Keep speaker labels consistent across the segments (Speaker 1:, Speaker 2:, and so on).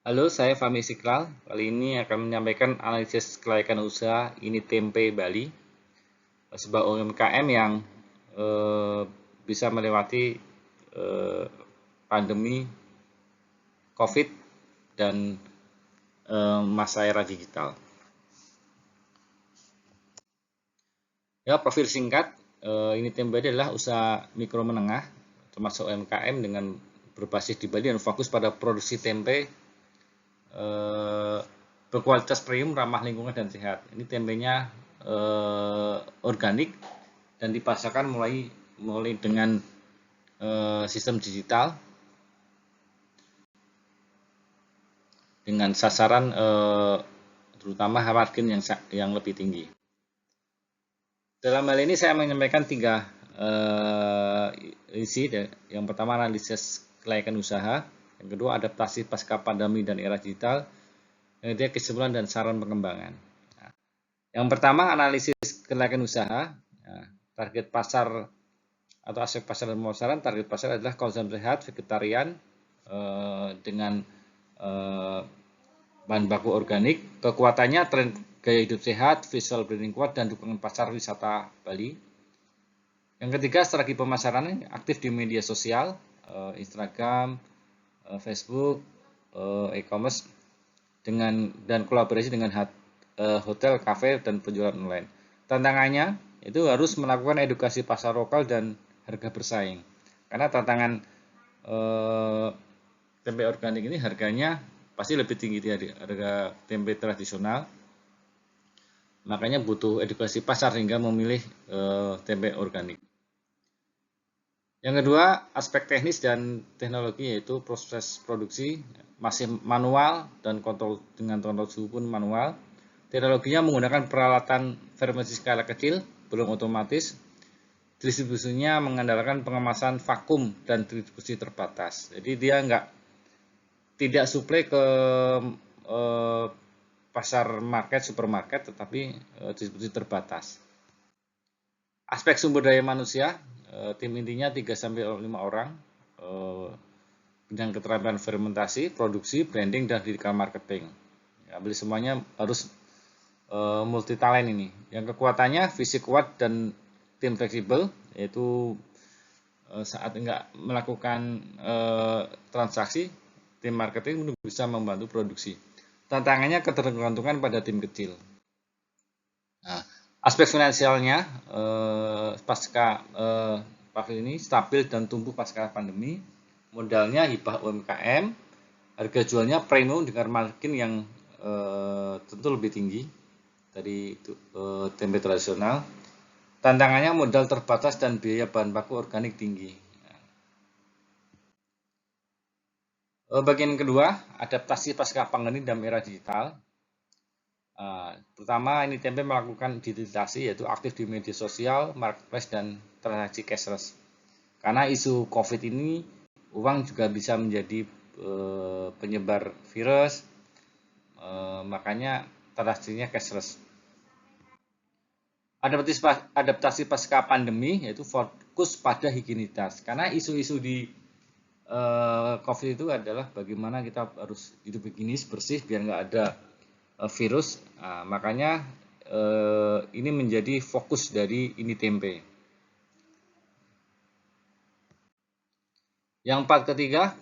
Speaker 1: Halo, saya Fahmi Istiqlal. Kali ini akan menyampaikan analisis kelayakan usaha ini Tempe Bali, sebuah UMKM yang eh, bisa melewati eh, pandemi COVID dan masa era digital. Ya, profil singkat, ini Tempe Bali adalah usaha mikro menengah, termasuk UMKM dengan berbasis di Bali dan fokus pada produksi tempe eh, berkualitas premium, ramah lingkungan dan sehat. Ini tempenya organik dan dipasarkan mulai mulai dengan sistem digital dengan sasaran terutama margin yang lebih tinggi. Dalam hal ini saya menyampaikan tiga isi. Yang pertama analisis kelayakan usaha, yang kedua adaptasi pasca pandemi dan era digital, yang ketiga kesimpulan dan saran pengembangan. Yang pertama analisis kelayakan usaha. Nah, target pasar atau aspek pasar dan pemasaran. Target pasar adalah konsumsi sehat, vegetarian dengan bahan baku organik. Kekuatannya tren gaya hidup sehat, visual branding kuat, dan dukungan pasar wisata Bali. Yang ketiga strategi pemasaran aktif di media sosial, Instagram, Facebook, e-commerce dan kolaborasi dengan hotel, kafe, dan penjualan online. Tantangannya itu harus melakukan edukasi pasar lokal dan harga bersaing. Karena tantangan tempe organik ini harganya pasti lebih tinggi dari harga tempe tradisional. Makanya butuh edukasi pasar hingga memilih tempe organik. Yang kedua, aspek teknis dan teknologi yaitu proses produksi masih manual dan kontrol suhu pun manual. Teknologinya menggunakan peralatan fermentasi skala kecil, belum otomatis. Distribusinya mengandalkan pengemasan vakum dan distribusi terbatas. Jadi dia tidak suplai ke eh, pasar market, supermarket, tetapi distribusi terbatas. Aspek sumber daya manusia, tim intinya 3-5 orang, bidang keterampilan fermentasi, produksi, branding, dan digital marketing. Ya, beli semuanya harus multi talent ini. Yang kekuatannya fisik kuat dan tim fleksibel, yaitu saat enggak melakukan transaksi, tim marketing bisa membantu produksi. Tantangannya ketergantungan pada tim kecil. Nah, aspek finansialnya pasca ini stabil dan tumbuh pasca pandemi. Modalnya hibah UMKM, harga jualnya premium dengan margin yang tentu lebih tinggi dari tempe tradisional. Tantangannya modal terbatas dan biaya bahan baku organik tinggi. Bagian kedua, adaptasi pasca pandemi dan era digital. Pertama, ini tempe melakukan digitalisasi yaitu aktif di media sosial, marketplace, dan transaksi cashless. Karena isu COVID ini, uang juga bisa menjadi penyebar virus, makanya transaksinya cashless. Adaptasi pasca pandemi yaitu fokus pada higienitas. Karena isu-isu di COVID itu adalah bagaimana kita harus hidup higienis, bersih, biar nggak ada virus. Nah, makanya ini menjadi fokus dari ini tempe. Yang part ketiga,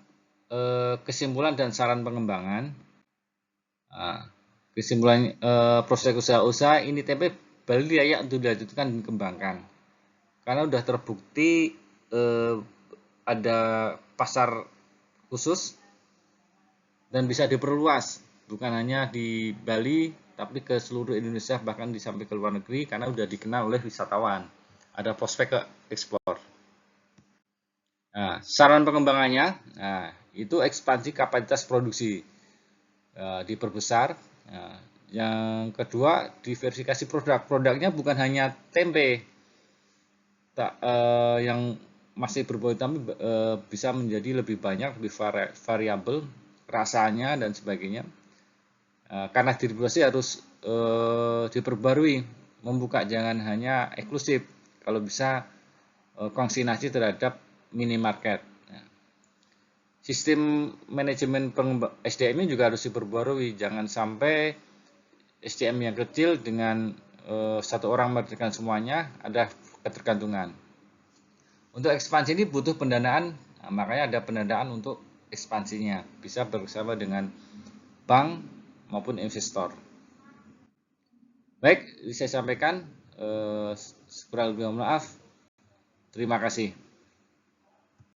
Speaker 1: kesimpulan dan saran pengembangan. Nah, kesimpulan proses usaha ini tempe Bali layak untuk dilanjutkan dan dikembangkan. Karena sudah terbukti ada pasar khusus dan bisa diperluas, bukan hanya di Bali, tapi ke seluruh Indonesia, bahkan sampai ke luar negeri, karena sudah dikenal oleh wisatawan. Ada prospek ke ekspor. Nah, saran pengembangannya, nah, itu ekspansi kapasitas produksi diperbesar. Nah, yang kedua, diversifikasi produk. Produknya bukan hanya tempe yang masih berbau, tapi bisa menjadi lebih banyak, lebih variabel rasanya dan sebagainya. Karena distribusi harus diperbarui, membuka jangan hanya eksklusif, kalau bisa konsignasi terhadap minimarket. Sistem manajemen SDM juga harus diperbarui. Jangan sampai SDM yang kecil dengan satu orang mengerjakan semuanya, ada ketergantungan. Untuk ekspansi ini butuh pendanaan, nah, makanya ada pendanaan untuk ekspansinya. Bisa bersama dengan bank maupun investor. Baik, saya sampaikan. Kurang lebih maaf. Terima kasih.